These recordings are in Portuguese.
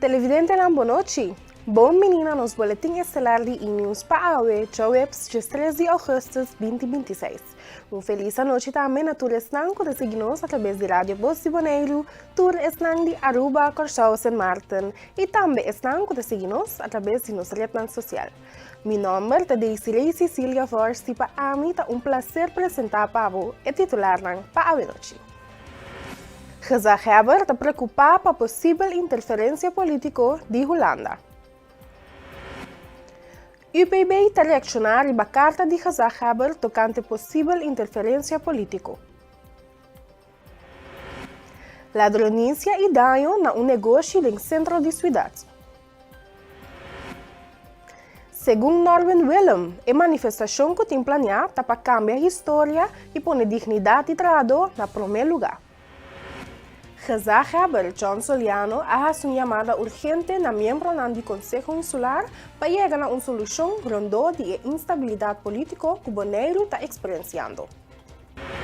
Televidente na boa noite. Bom menina nos boletim estelar de E-News para a webs de 13 de agosto de 2026. Feliz noite também na tour esnanco de seguir-nos através de Rádio Voz de Bonaire, tour esnanco de Aruba, Corchao, San Martin e também esnanco de seguir-nos através de nossa rede social. Meu nome é Deisirei Cecília Forst e para mim é prazer apresentar para você o titular para a noite. Gezaghebber está preocupado com a possível interferência política de Holanda. UPB está reaccionando à carta de Gezaghebber tocante possível interferência política. Ladronícia e dano na negócio no centro da cidade. Segundo Norman Willem, a manifestação que tem planeada para cambiar a história e pôr dignidade de trabalhador na primeiro lugar. Gezaghebber John Soliano ha uma chamada urgente na membro do Conselho Insular para chegar a uma solução rondo de instabilidade política que o Bonaire está experienciando.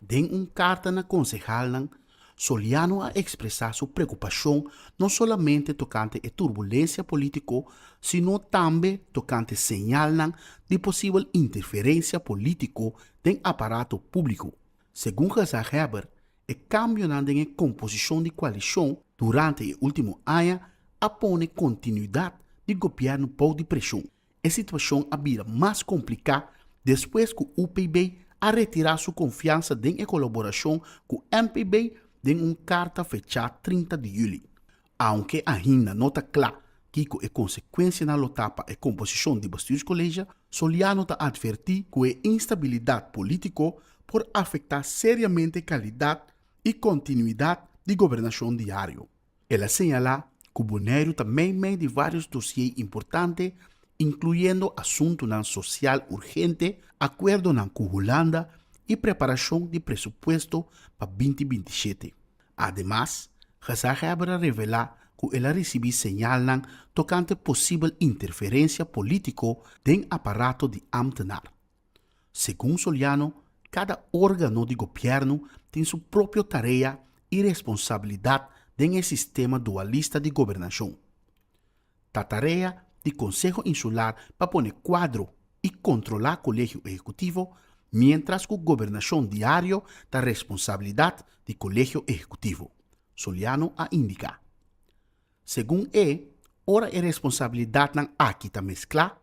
Em carta na concejal, Soliano a expressar sua preocupação não somente tocante a turbulência política, sino também tocante señal de possível interferência política no aparato público. Segundo Gezaghebber, o cambio na composição de coalição durante o último ano apone continuidade do governo por depressão. A situação havia mais complicada depois que o UPB a retirar sua confiança em colaboração com o MPB em uma carta fechada 30 de julho. Aunque ainda não está claro que a consequência na lotapa a composição de Bastos Colégio, Soliano está advertir que a instabilidade política pode afetar seriamente a qualidade e continuidade de governação diário. Ela señala que o Bonaire também meio de vários dossiês importantes, incluindo assunto social urgente, acordo com Holanda e preparação de presupuesto para 2027. Ademais, Gezaghebber revela que ela recebeu señal tocante possível interferência política no aparato de ambtenar. Segundo Soliano, cada órgão de governo tem sua própria tarefa e responsabilidade no sistema dualista de governação. A tarefa do Conselho Insular para pôr quadro e controlar o colégio executivo, mientras que a governação diária da responsabilidade do colégio executivo. Soliano a indica. Segundo ora a responsabilidade não aqui está mesclada,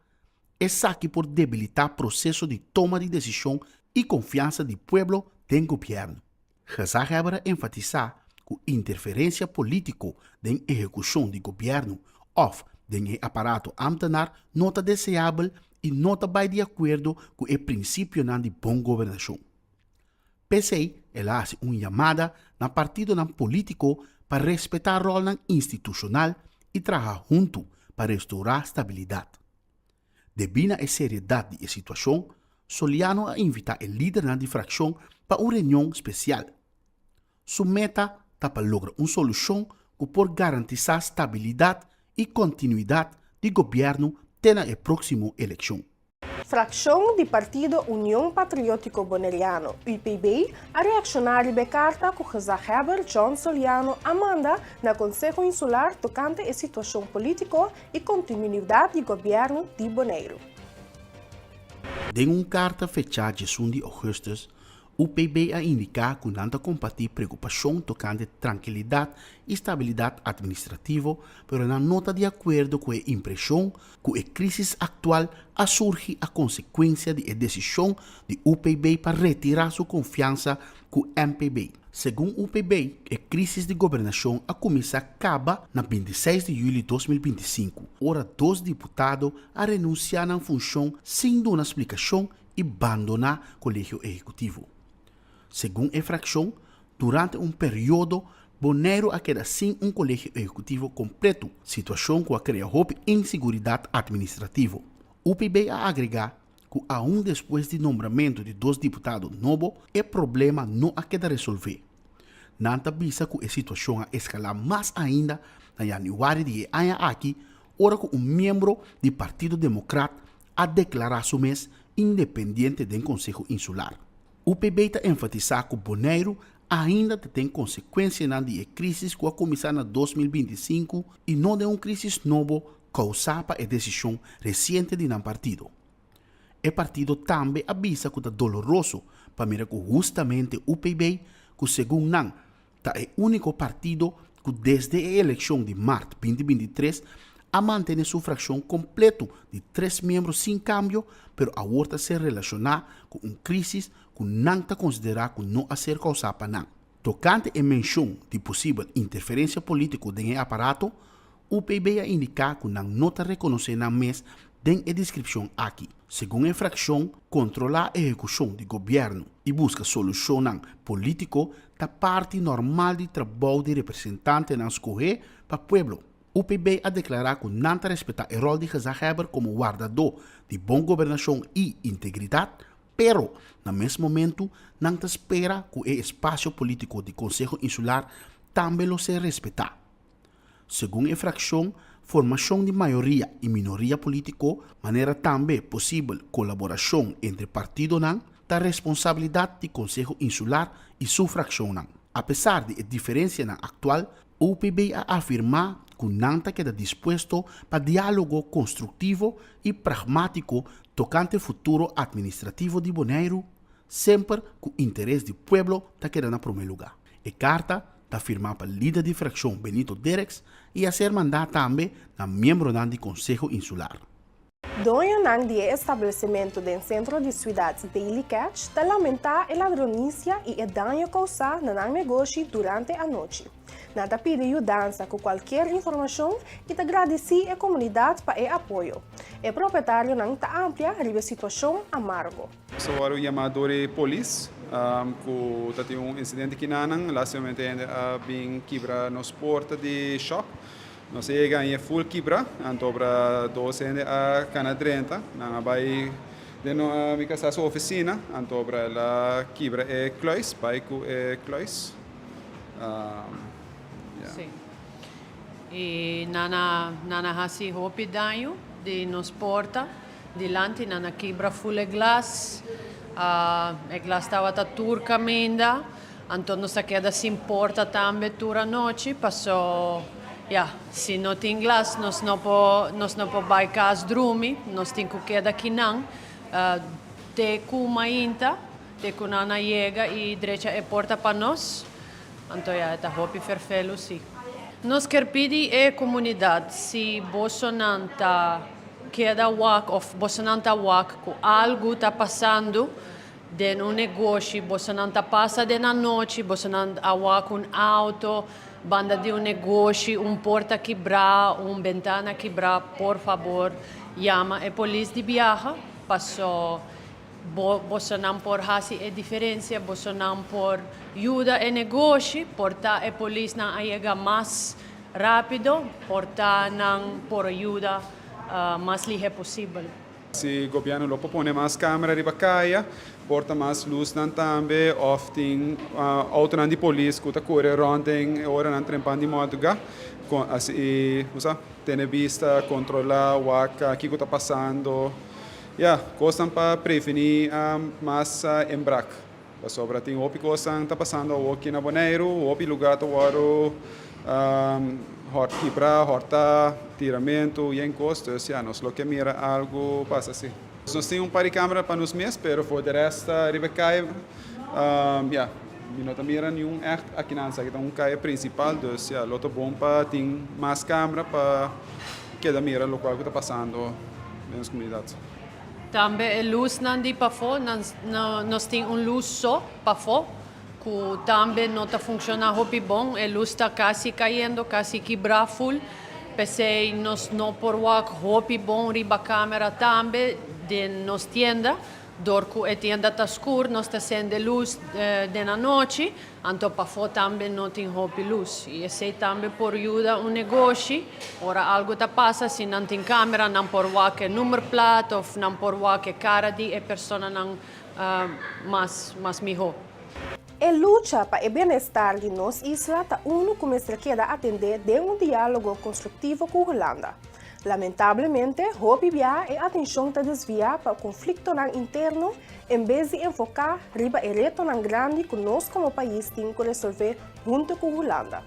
é que por debilitar o processo de toma de decisão e confiança do povo no governo. Gezaghebber enfatiza que a interferência política na execução do governo ou no aparato ambtenar não é desejável e não está de acordo com o princípio de boa governação. PCI, ela faz uma chamada na partido político para respeitar o rol institucional e trabalhar junto para restaurar a estabilidade. Devido à seriedade da situação, Soliano a invita o líder da fração para uma reunião especial. Sua meta é para lograr uma solução que pode garantir a estabilidade e continuidade do governo até a próxima eleição. Fração do Partido União Patriótico Bonaireano, UPB, a reaccionar à carta que Gezaghebber John Soliano manda na Conselho Insular tocante a situação política e continuidade do governo de Bonaire. Em uma carta fechada de 1 de agosto, o UPB a indicar que não compartilha preocupação tocante tranquilidade e estabilidade administrativa, mas não está de acordo com a impressão que a crise atual surge a consequência da decisão do UPB para retirar sua confiança com o MPB. Segundo o UPB, a crise de governação a começar acaba na 26 de julho de 2025. Ora, 2 deputados a renunciar na função sem dar uma explicação e abandonar o colégio executivo. Segundo a fração, durante um período, Bonaire a quedar sem um colégio executivo completo, situação que cria insegurança administrativa. O UPB a agregar que, aún depois do nombramento de 2 deputados novos, o problema não a queda resolver. Nanta visa que a situação a escalar mais ainda na januário de ano aqui, ora que um membro do Partido Democrata a declarar seu mês independente do Conselho Insular. O UPB está enfatizando que Bonaire ainda tem consequências na de crise que vai começar na 2025 e não de crise novo causada a decisão recente de um partido. O partido também avisa que é doloroso para mirar que justamente o UPB, que segundo não, é o único partido que desde a eleição de março de 2023 a manter sua fração completa de 3 membros sem câmbio, pero agora se relaciona com uma crise que não está considerada que não a ser causada para não. Tocante a menção de possível interferência política no aparato, o PB indica que não está reconhecendo a mês den a descrição aqui. Segundo a fração, controlar a execução do governo e busca solução político da parte normal de trabalho de representante na escolher para o povo. O PB a declarar que não respeita o rol de Gezagheber como guardador de boa governação e integridade, pero, no mesmo momento, não espera que o espaço político do Conselho Insular também lo se respeita. Segundo a fração, formação de maioria e minoria político, maneira também possível colaboração entre partidos da responsabilidade do Conselho Insular e sua fração. Apesar de diferença atual, o UPB afirma que não queda disposto para diálogo construtivo e pragmático tocante ao futuro administrativo de Bonaire, sempre que o interesse do povo queda em primeiro lugar. A carta está firmada pelo líder de fração Benito Derex e a ser mandada também a membro do Conselho Insular. Doña Nang de estabelecimento do centro de cidades de Ilicat está lamenta a ladronícia e o dano causado no negócio durante a noite. Nada pede ajuda com qualquer informação e te agradece a comunidade para o apoio. O proprietário não está amplia a situação amargo. Sou o chamador de polícia, que tem incidente aqui na relacionamento a bem quebra nos portas de shop. Nós chegamos em full quebra, então para 12 a cana 30, nós vai dentro da minha oficina, então para a quebra é clois, baico é clois. Sim. E nana hasi hopi danho de nos porta dilante nana quebra full glass, e glass estava turca menda, então nós queda sem porta também tura noite passou. Se não tem glass, nós não podemos baicar as drumi, nós temos que quedar aqui não. Te kuma inta, te kunana chega e direita é porta para nós. Então, está hopi ferfelo, sim. Nós queremos pedir à comunidade, se você não está queda wak, ou você não está wak, que algo está passando de negócio, você não está passando na noite, você não está wak auto, banda de negócio, porta quebrar, ventana quebrar, por favor, chama a polícia de viaja, passou, você não pode fazer a diferença, você não pode ajudar a negócio, portar a polícia não chega mais rápido, portar não por ajuda mais ligeiro possível. Se o governo lo propõe mais câmera de bacaia, porta mais luz também, often auto de polícia que está correndo ontem, hora não trempando de madrugada, assim, tem vista, controlar o que está passando, coisas para prevenir mais embraque. Sobre tem outra coisa que está passando aqui na Bonaire, outro lugar hort quebrar, horta, tiramento e encostos, nós lo que mira algo passa assim. Nós temos par de câmera para nos mesmos, pero for de resto, Ribacai, não mira nenhum aqui na que tem caia principal, então, loto bom para ter mais câmera para que da mira o que está passando nas comunidades. Também a luz não de para fora, nós temos luz só para fora, que também não está funcionando bom, a luz está quase caindo, quase quebrar full. Pensei nós não por hopi bom riba câmera também de nos tienda, dorco a tienda está escura, nós está sendo luz de na noite, então para fora também não tem hopi luz. E sei também por ajuda negócio, ora algo está passa, se não tem câmera, não por que número plato, ou não por que cara de a pessoa não mais melhor. A luta para o bem-estar de nossa isla está começa a atender de diálogo construtivo com a Holanda. Lamentablemente, hobby bia e atenção está desviada para o conflito interno em vez de enfocar riba e reto grande que nós como país temos que resolver junto com a Holanda.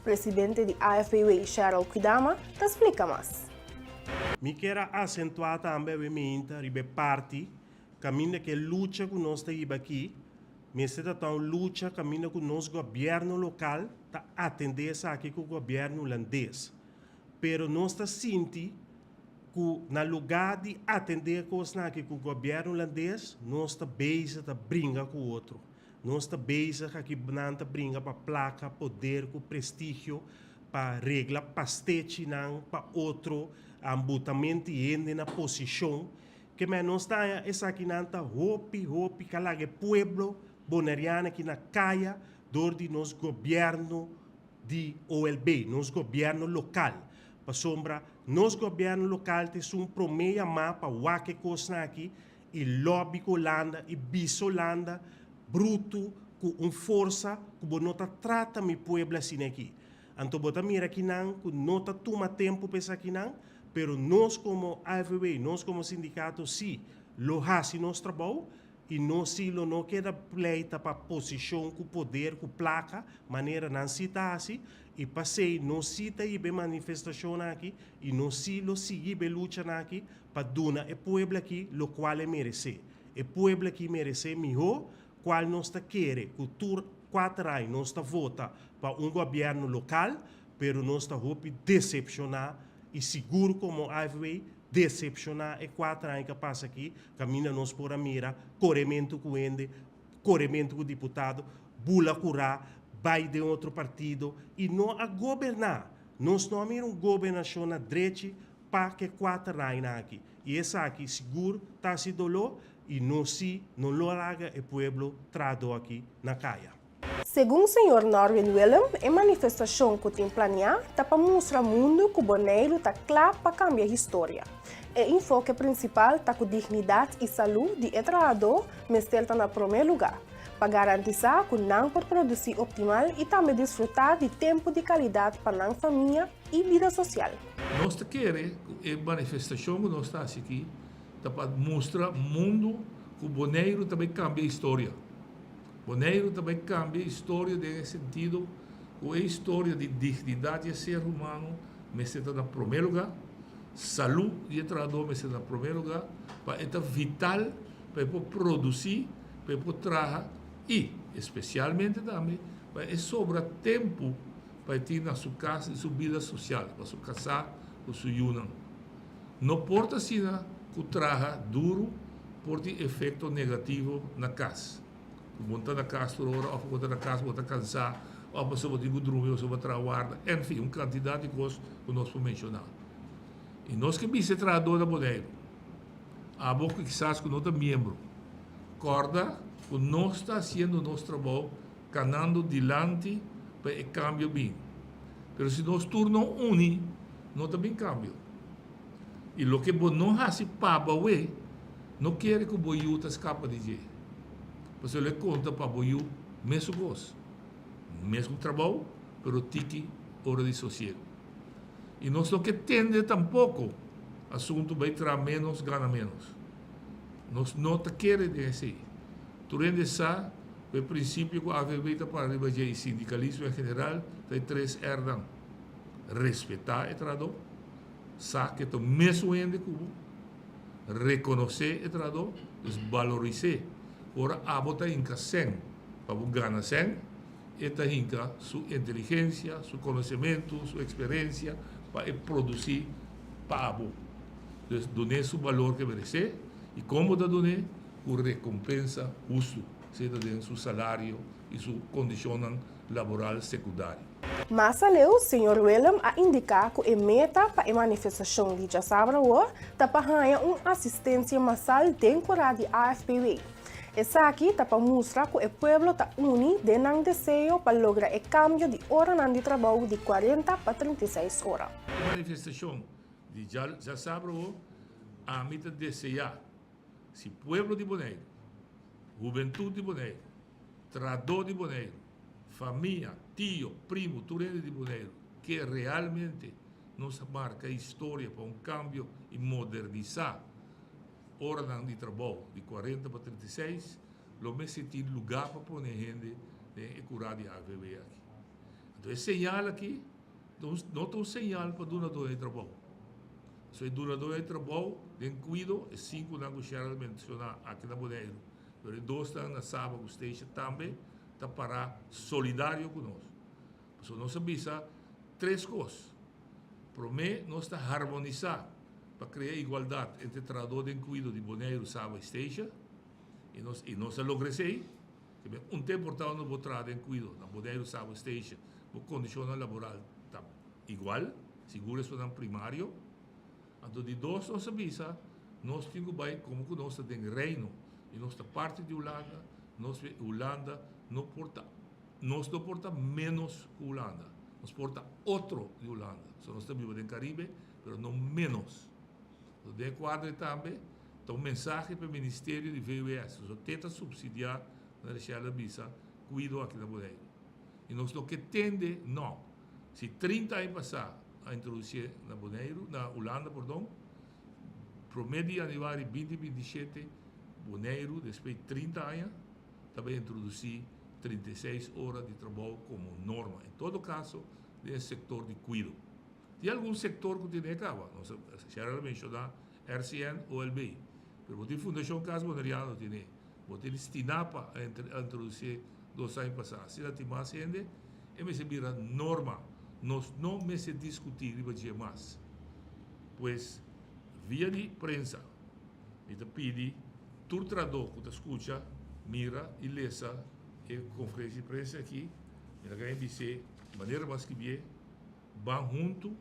Presidente de AFPW, Cheryl Kuidama, te explica mais. Mi quero acentuar também a minha riba parte caminho que luta com nós aqui, mas está luta caminho com nosso governo local para atender essa aqui com o governo holandês. Pero nós está senti que na lugar de atender coisas aqui com o governo holandês, nós está beijo de brincar com o outro. Nós está beijo aqui bananta brinca para placa, poder, com prestígio, para regra, pastete não, para outro, ambutamento e na posição que nós está essa aqui nanta hopi calage pueblo bonariana que na caia dor de nos governo de OLB, nos governo local. Para sombra, nos governo local tem promeia mapa wake coisa aqui e lobby Holanda e bis Holanda bruto com força que bonota trata mi pueblo assim aqui. Então bota mira aqui não, que nota toma tempo para aqui não. Pero nós como AFPW, nós como sindicato, sim, lo hasi nosso trabalho e nós sim não queda pleita para posição, com poder, com placa, maneira não cita assim, e passei, nós cita e bem manifestação aqui, e nós sim lo seguir bem luta aqui, para donar o povo aqui, lo qual é merece. O povo aqui merece melhor, qual nós está querer, cultura 4 anos, nós está vota para governo local, pero nós está hope decepcionar e seguro como AFPW, decepcionar e 4 anos que passa aqui, caminha nós por a mira, corremento com ele, corremento com o deputado, bula curar, vai de outro partido e não a governar. Nós não temos uma governação na direita para que 4 anos aqui. E essa aqui seguro está se dolor e nós não larga o povo trado aqui na caia. Segundo o Sr. Norwin Willem, a manifestação que tem planeado está para mostrar ao mundo que o boneiro está claro para cambiar a história. O enfoque principal está com dignidade e saúde de trabalhador, mas ele está no primeiro lugar, para garantir que não pode produzir optimal e também desfrutar de tempo de qualidade para a família e vida social. Nós queremos a manifestação que nós estamos aqui para mostrar ao mundo que o boneiro também cambia a história. Boneiro também cambia a história nesse sentido, a história de dignidade de ser humano, mas está no primeiro lugar, saúde de trabalhador, mas está no primeiro lugar, para estar vital, para produzir, para trabalhar e, especialmente também, para sobrar tempo para ter na sua casa e sua vida social, para se casar com sua união. Não importa se o trabalho duro pode ter efeito negativo na casa. Montar na casa toda hora, ou montar na casa, montar cansar, ou a pessoa tem que dormir, ou vai trabalhar, enfim, uma quantidade de coisas que nós podemos mencionar. E nós que somos trabalhadores da boneiro, há pouco que sabes que nós somos membros, corda que nós estamos fazendo o nosso trabalho, canando dilante para o cambio bem. Mas se nós tornamos unir, nós também cambio. E o que não faz para o não quer que o boiuta escapa de jeito. Você lhe conta para o mesmo gosto, mesmo trabalho, pero tiki hora de sossego. E nós não que tende tampouco assunto vai trazer menos, gana menos. Nós não queremos dizer. Tu rende sa, o princípio que a AFPW para arriba de sindicalismo em geral, tem 3 herdan. Respeitar o trabalho, saber que tu mesmo rende como, reconhecer o trabalho, valorizar. Ora, a bota inca sem, para ganhar sem, eta inca sua inteligência, seu conhecimento, sua experiência, para produzir para abo. Então, donar o valor que merece e como da donar, por recompensa justo, seja dentro do seu salário e sua condição laboral secundária. Mas além, o Sr. Willem a indicar que a meta para a manifestação de sábado está para ganhar uma assistência massal temporária de AFPW. Essa aqui está para mostrar que o povo está unido de desejo para lograr o cambio de hora de trabalho de 40 para 36 horas. A manifestação de já sábado, a meta desejar se o povo de Bonaire, juventude de Bonaire, trabalhador de Bonaire, família, tio, primo, turente de Bonaire, que realmente nos marca a história para cambio e modernizar hora de trabalho de 40 para 36, lo me sentir lugar para pôr gente de curar de AVB aqui. Então, é señal aqui, não tem um señal para donador de trabalho. Se o donador de trabalho, tem cuido, é 5 na Guxara mencionar aqui na Boneiro. Mas 2 estão na Saba Gusteixa também, está para solidário conosco. Então, nós avisa 3 coisas. Primeiro, nós está harmonizar para criar igualdade entre trabalhador de cuido de Boneiro, Saba e Gusteixa. E nós logramos isso. Tempo portado no botrado em cuido na Boneiro, Saba e Gusteixa, a condição laboral está igual, seguro isso no primário. Então, de 2 nós avisa, nós temos que como que nós temos reino, e nossa parte de Holanda, Holanda não porta menos que Holanda, nós porta outro de Holanda. Nós estamos no Caribe, mas não menos. Então, de quadro também, então, mensagem para o Ministério de VUS, nós tenta subsidiar na Região Visa, cuido aqui na Boneiro. E nós não que tende, não. Se 30 anos passar a introduzir na Boneiro, na Holanda, perdão, primeiro de janeiro de 2027, Boneiro, depois de 30 anos, também introduzir 36 horas de trabalho como norma. Em todo caso, no setor de cuido. Tem algum setor que tem acaba, não sei, geralmente mencionar RCN ou LBI. Mas a Fundação Casa Boneriano tem. Você destinar para introduzir 2 anos passados. Se não tem mais gente, é se vira norma. Nós não me se discutir mais. Pois, via de prensa, me te pedi, tu tradutor que te escuta, mira e lesa a conferência de prensa aqui, e na ganha dizer, de maneira mais que bem, vão junto,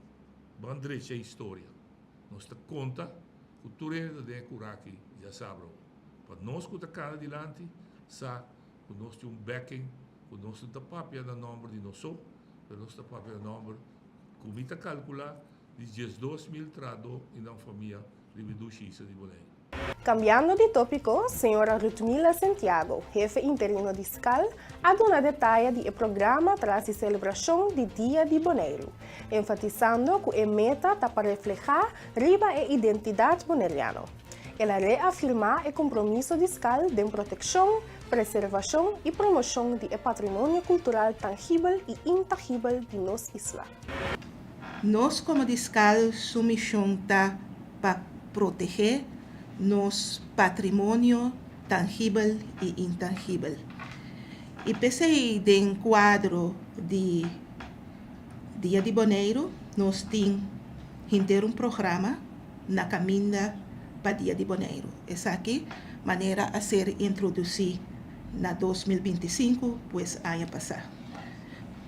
vão direito a história. Nós te conta, que tu ainda tem que curar aqui, já sabe. Para nós que está adiante, sabe que nós temos backing, que nós temos papel no nome de nós, que nós temos papel no nome, que está calcular de 12.000 trados em uma família de Justiça de Boneiro. Cambiando de tópico, senhora Rutmila Santiago, jefe interino de SCAL, ha dado detalhes do programa tras a celebração do Dia de Boneiro, enfatizando que a meta está para reflejar riba a identidade boneriana. Ela reafirma o compromisso de SCAL de proteção, preservação e promoção do patrimônio cultural tangível e intangível de nossa isla. Nós, como de SCAL, sua missão está para proteger nosso patrimônio tangível e intangível. E pensei em quadro de Dia de Boneiro, nós temos um programa na caminha para Dia de Boneiro. Essa aqui maneira a ser introduzida na 2025, pois ano passado.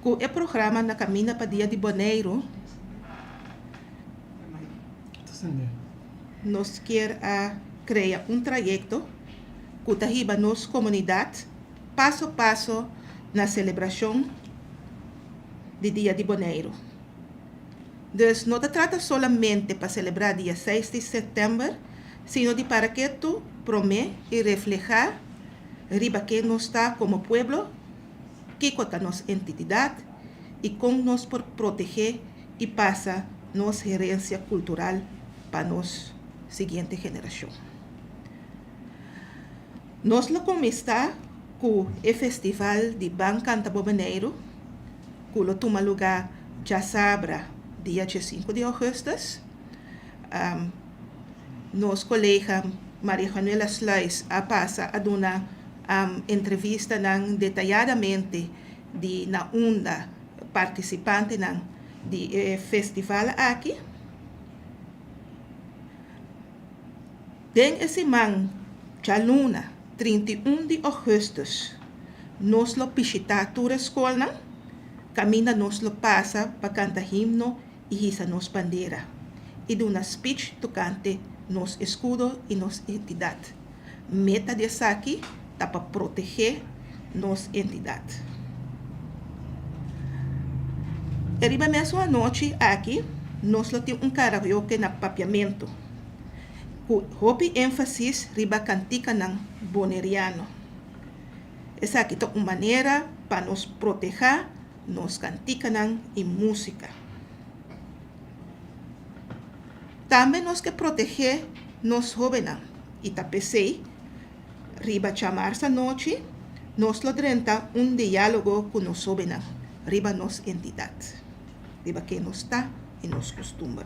Com o programa na caminha para Dia de Boneiro, nós queremos criar trajeto que arriba nossa comunidade passo a passo na celebração do Dia de Boneiro. Então, não se trata somente para celebrar dia 6 de setembro, sino de para que tu promete e reflejar riba que nós está como pueblo, que com a nossa entidade e como nós por proteger e passar nossa herência cultural para nossa seguinte geração. Nós lo começamos com o Festival de Canta Boneiro, que lo toma lugar já sabra dia 5 de agosto. Nossa colega Maria Januela Sluis passa a dar entrevista detalhadamente de na onda participante do festival aqui. Den esse man, já luna, 31 de agosto, nós lo visitar toda a escola, camina nós lo passa para cantar himno e hissa nos bandeira. E de uma speech tocante nos escudo e nos entidade. Meta dessa aqui está para proteger nos entidade. Arriba mesmo à noite aqui, nós lo temos karaoke na papiamento. Houve ênfase riba cantica ng boneriano. Essa aqui é uma maneira para nos proteger nos cantica e música. Também nós que proteger nos jóvenes. E tapecei, riba chamar essa noite, nós logrenta diálogo com os jóvenes, riba nos entidade, riba que nos está e nos costuma.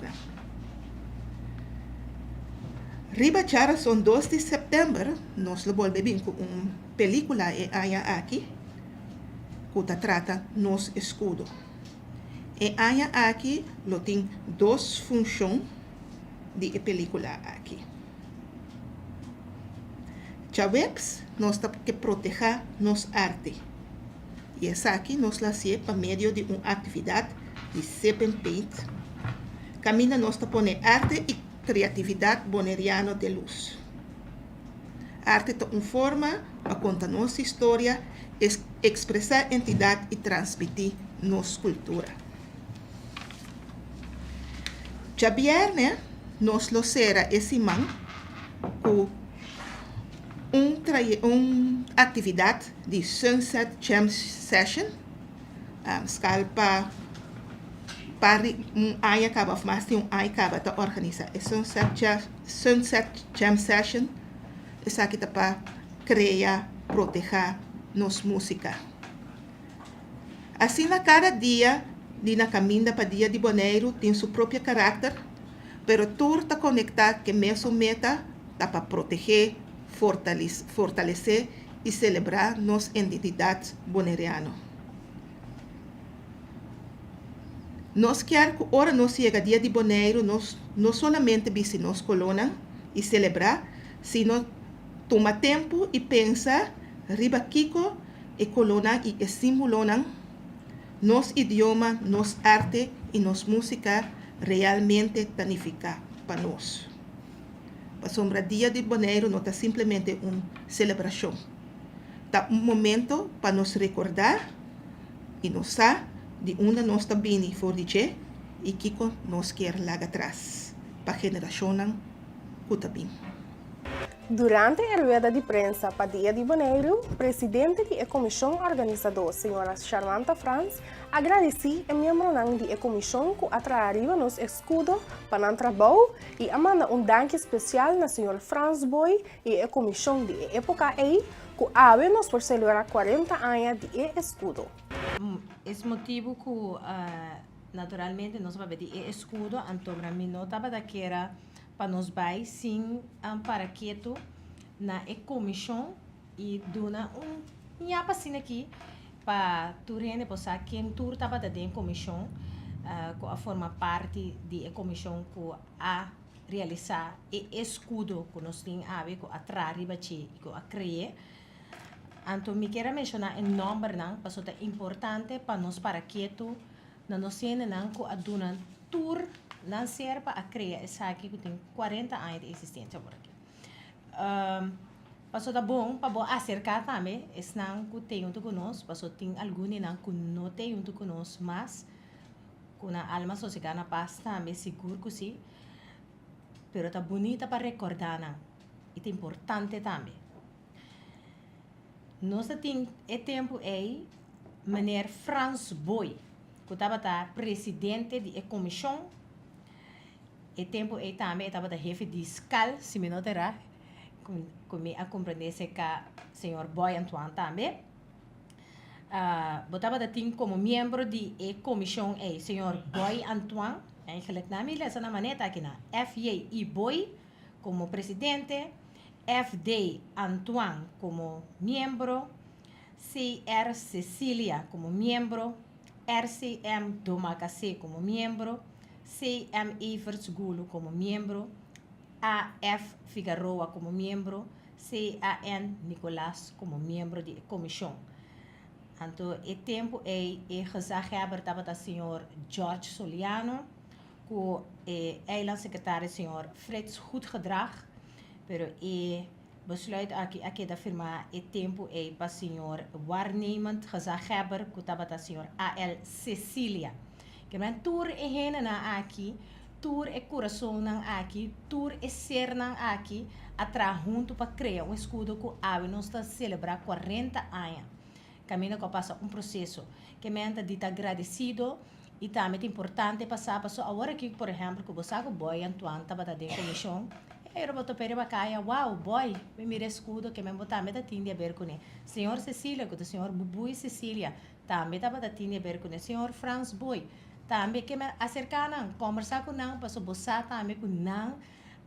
Riba chara son 2 de setembro, nós lo volvemos com película e aya aqui, que trata nos escudo. E aya aqui lo tem 2 funções de película aqui. Chavebs nós temos que proteger nos arte. E essa aqui nós la hacemos por meio de uma atividade de Sepen Paint. Camina nós põe arte e criatividade boneriano de luz. Arte é uma forma para contar nossa história, expressar entidade e transmitir nossa cultura. Já viernes, nós lo será esse man com uma atividade de Sunset Jam Session. Scalpa para ano acaba, mais de ano acaba de organizar. Sunset Jam Session é aqui para criar, proteger nos música. Assim, na cada dia, na caminho para dia de Boneiro, tem seu próprio caráter, pero tudo está conectado que mesmo meta está para proteger, fortalecer e celebrar nossa identidade boneriana. Nós queremos que agora nós chega dia de Boneiro, nós não somente visitar nos colônia e celebrar, sino toma tempo e pensa riba Kiko e colônia e simulona nos idioma, nos arte e nos música realmente tanifica para nós. Para sombra dia de Boneiro não está simplesmente uma celebração. Está momento para nos recordar e nos saber de onde nós está vindo for dizer e que nós quer lá atrás para a geração que está vindo. Durante a rueda de prensa para Dia de Boneiro, o presidente da comissão organizadora, senhora Charmanta Franz, agradeceu a membro da comissão que atraiu nos escudo para o trabalho e manda danke especial na senhora Franz Boy e a comissão de época aí, que nos por celebrar 40 anos de escudo. Esse motivo que naturalmente nós vamos ver escudo, então para mim não estava daquela para nós vai sim para quieto na comissão e dona nhapa assim aqui para turene possa quem tur estava dentro comissão que a forma parte de comissão que a realizar e escudo que nós tem a ver com atrás que a criar. Então me quero mencionar em nome não passo é importante para nós para quieto na nós cena não que a dona tur não serve para criar essa aqui que tem 40 anos de existência por aqui. Passou da bom para acercar também, esse não que tem junto conosco, passou tem alguns não que não tem junto conosco, mas com a alma social na paz também seguro que sim, pero tá bonita para recordar não, e é importante também. Nós tem tempo aí, Meneer Frans Boy, que estava presidente da comissão. E tempo aí também estava da chefe de escala, se me não terá, como a compreender se que o senhor Boy Antoine também. Botava da tim como membro de comissão aí, senhor Boy Antoine, eigenlijk na minha essa na maneta aqui na FJ Boy como presidente, FD Antoine como membro, CR Cecília como membro, RCM Domacacé como membro, CM Evers Gulo como membro, AF Figueroa como membro, CAN Nicolás como membro da comissão. Então, o tempo é gezaghebber estava o senhor George Soliano, com o secretário senhor Fritz Goedgedrag, pero besluit aqui de afirmar o tempo é para o senhor waarnemend gezaghebber, que estava o senhor AL Cecília. Que men tour e hena na aqui, tour e coração na aqui, tour e ser na aqui, atra junto para criar escudo que a nós está celebrar 40 anos. Caminho que passa processo que men está dito agradecido E também é importante passar, agora que, por exemplo, que você sabe, boy, Antoine, estava da comissão, eu boto pere bacaia, wow, boy, me mire escudo que me botar me da tinha a ver com ele. Senhor Cecília, que o senhor Bubu e Cecília, também estava da tinha a ver com ele. Senhor Franz Boy, também que me acercar não, conversar com não, passou boçar também com não,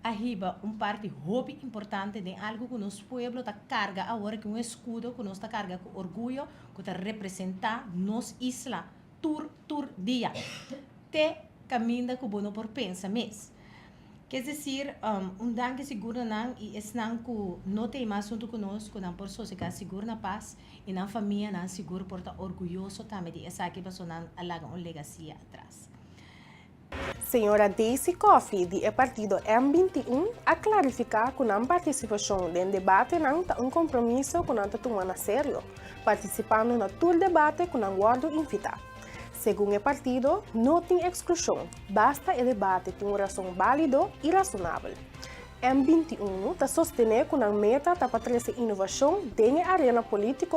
arriba parte hobby importante de algo que nosso pueblo está carga agora que escudo que nós está carga com orgulho, que está representar nos isla, tur dia, te caminha com bono por pensa mês. Quer dizer, danke seguro não e não que não tem mais junto conosco, não por sociedade seguro na paz e na família não seguro por estar orgulhoso também de essa que passou não alaga legacy atrás. Senhora Daisy Coffey, do partido M21, a clarificar que a participação no debate não está compromisso que não está tomando a sério, participando no todo debate que não guarda invitar. Segundo o partido, não tem exclusão, basta o debate ter uma razão válida e razonável. M21 está sostendo que a meta está para trazer inovação dentro da arena política,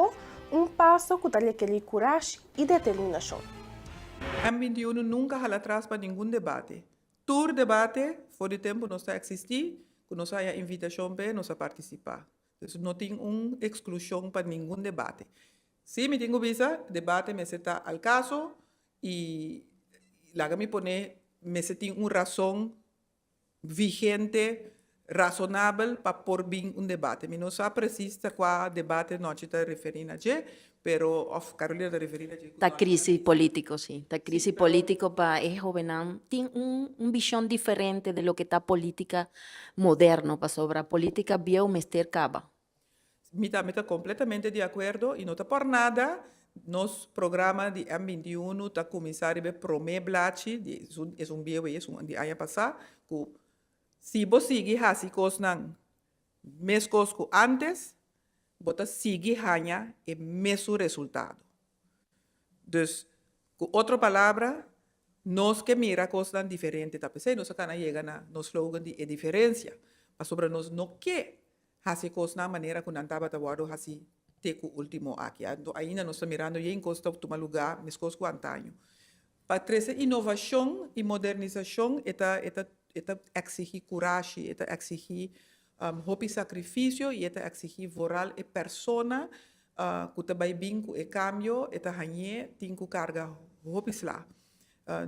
passo que está requerer coragem e determinação. M21 nunca hala atrás para nenhum debate. Todo debate, fora de tempo, não está existir, que não há invitação para nós participar. Então, não tem uma exclusão para nenhum debate. Se me tenho visa, debate me está ao caso, e lá me pone me se tem uma razão vigente, razonável para por bem um debate. Me não sabe precisa qual debate não está referindo a je, pero Carolina está referindo a je. Da crise político, sí. Da crise político para el joven tiene un visión diferente de lo que está política moderno para sobre política bio mester caba. Me está completamente de acordo e não está por nada. Nos programa de M21 está começar a prometer blachi, é um bio é um de ano passado, que se você seguir assim coisas não, mesmo coisas que antes, você seguir ganha é mesmo resultado. Então, com outra palavra, nós que mira coisas diferentes, tá pensando, nós can chegar na nos slogan de diferença, mas sobre nós não que assim coisas na maneira que não estava trabalhando assim teco último aqui. Ainda nós estamos mirando em costa tomar lugar nas coisas quantanho. Para trazer inovação e modernização, eta exigir coragem, eta exigir hobby sacrifício e eta exigir voral e persona que também bem com o cambio, eta hanhe tem que carga hobby lá.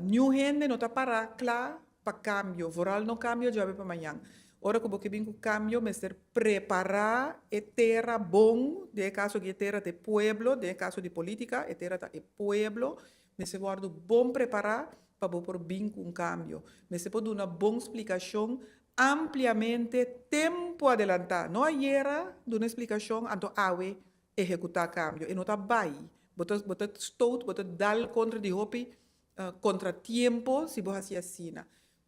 New gente não está para claro para cambio, voral não cambio já para amanhã. Ora que você vem com cambio, mas ser preparar a terra bom, de caso que a terra de pueblo, de caso de política, a terra de pueblo, mas se guarda bom preparar para por bem com cambio. Mas se pode dar uma boa explicação ampliamente tempo adelantar. Não era uma explicação anto awe executar cambio. E não está bem. Botar stout, botar dar contra de hopi, contra tempo, se você assim.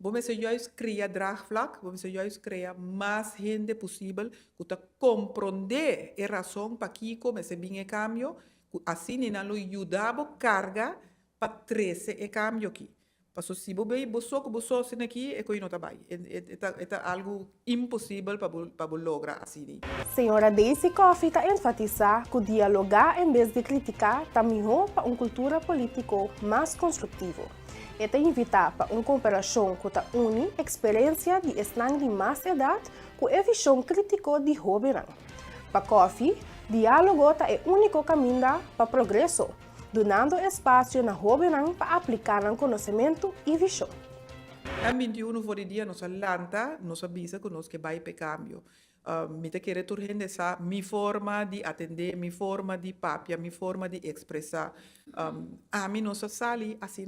Vamos juist criar draagvlak, vamos juist criar mais gente possível que está compreender a razão para que comece bem o cambio, assim não lo ajudava carga para trazer o cambio aqui. Porque se você sem aqui, é que não está bem. É algo impossível para lograr assim. Senhora Daisy Coffey está enfatizar que dialogar em vez de criticar está melhor para uma cultura política mais construtiva. E te invitar para uma cooperação que te une experiência de estão de mais idade com a visão crítica de jovem. Para Coffey, diálogo é o único caminho para progresso, dando espaço na jovem para aplicar conhecimento e visão. Em 21 por dia, nós lanta, nós avisa que nós que vai para cambio. Me te querer turgente essa minha forma de atender, minha forma de papia, minha forma de expressar. A mim não sali assim.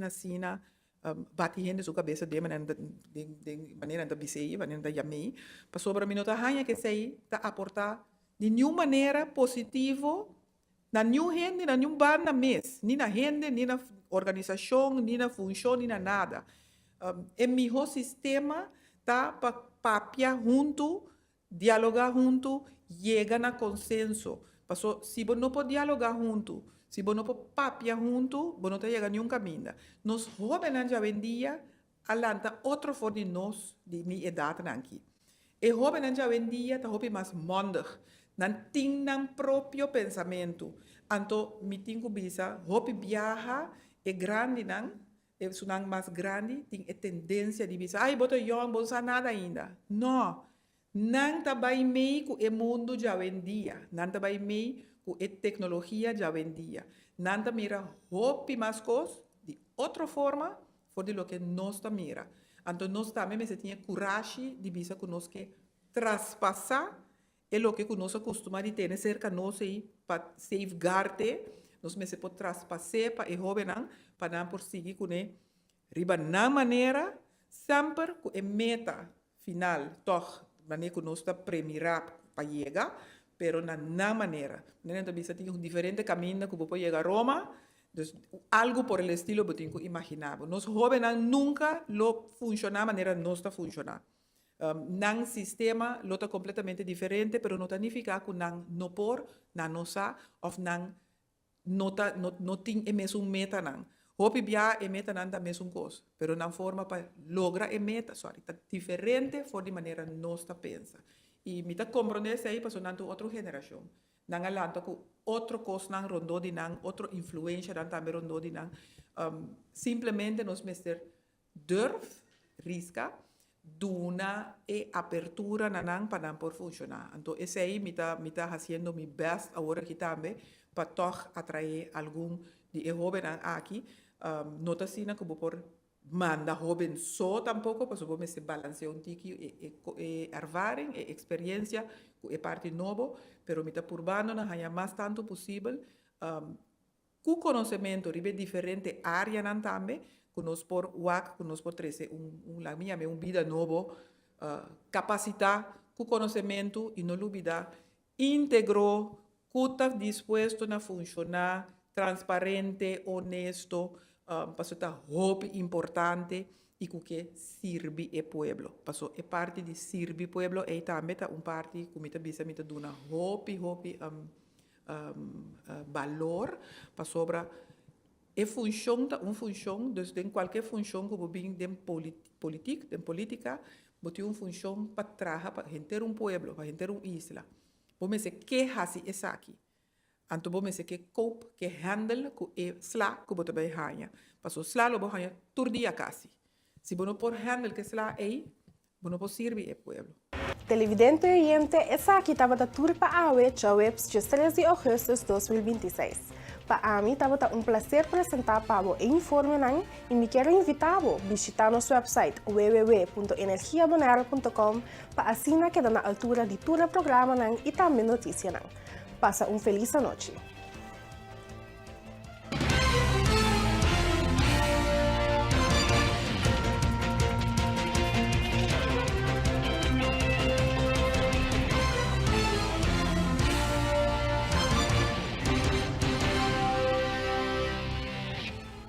Bati gente sua cabeça de maneira da bisei, maneira da yamei, para sobre a minha tahanha que sei, tá aportar de nenhuma maneira positiva, na nenhuma gente, na nenhum bar na mês, nem na gente, nem na organização, nem na função, nem na nada. O meu sistema tá para papiar junto, dialogar junto, chegar na consenso. Passou, se você não pode dialogar junto, se você não pode papiar junto, você não está chegando a nenhum caminho. Nós jovens já vendia, alanta outro for de nós, de minha idade aqui. E jovens já vendia, está jovem mais mondig. Não tem um próprio pensamento. Então, me tenho que bisa, jovem viaja, é grande, não? é sunang mais grande, tem a tendência de dizer, ai, bota young, bota nada ainda. Não. Não também meio com o mundo já hoje em dia. Não também meio com a tecnologia já hoje em dia. Não também mira roupa mais coisas de outra forma, for de lo que nós também mira. Então, nós também tinha coragem de dizer que nós que traspassar é o que nós costumamos ter cerca de nós para safeguardar, nós me se pode traspassar para o jovem para não prosseguir com ele. Riba na maneira, sempre com a meta final, toch, maneira que nós está premirar para chegar, pero na maneira. Não também tem diferente caminho que pode chegar a Roma, então, algo por el estilo que tenho imaginado. Nós jovens nunca lo funciona da maneira que nós está funcionando. Nang sistema lo está completamente diferente, pero não significa que nang no por, na nossa, ou nang no tem a mesma meta nang. Hopi bia a meta nang da mesma coisa, pero na forma para lograr a meta, está diferente for de maneira nós está pensa. E me está compreendendo aí para sonando outra geração. Nang alanta com outra coisa nang rondou de nang, outra influência nang também rondou de nang. Simplesmente nós mester durf, risca, duna e apertura nanang para por funcionar. Então, esse aí me está fazendo meu best agora aqui também para toch atrair algum de jovem aqui. Não está assim que vou por manda jovem só tampouco, para vou me se balancear e ervaring, e experiência, e parte novo, pero me está purbando na hanya mais tanto possível. Com conhecimento ribe diferente área nan também, conosco por WAC, conosco por 13, la minha vida novo, capacitar, com conhecimento e não olvidar, íntegro, que está disposto a funcionar, transparente, honesto, para estar importante e que sirve o pueblo. Passo é parte de servir o pueblo e também tá parte que me tá bisa me tá dando hope valor para sobra e função desde qualquer função que bem de política, botar função para trabalhar para gente pueblo, para gente isla. Vamos dizer que hasi essa aqui. Então vamos dizer que cope, que handle, que sla, que botar bem hanha. Passo sla lo hanha turdia casi. Se você não por handle que sla aí, você não pode servir o pueblo. Televidente oyente, essa aqui estava da turpa AWE, Chawebs, de 13 de agosto de 2026. Para mim, estava prazer apresentar para o informe e me quero invitar a visitar nosso website www.energiabonero.com para assinar que dá na altura de todo o programa e também notícia. Passa feliz noite.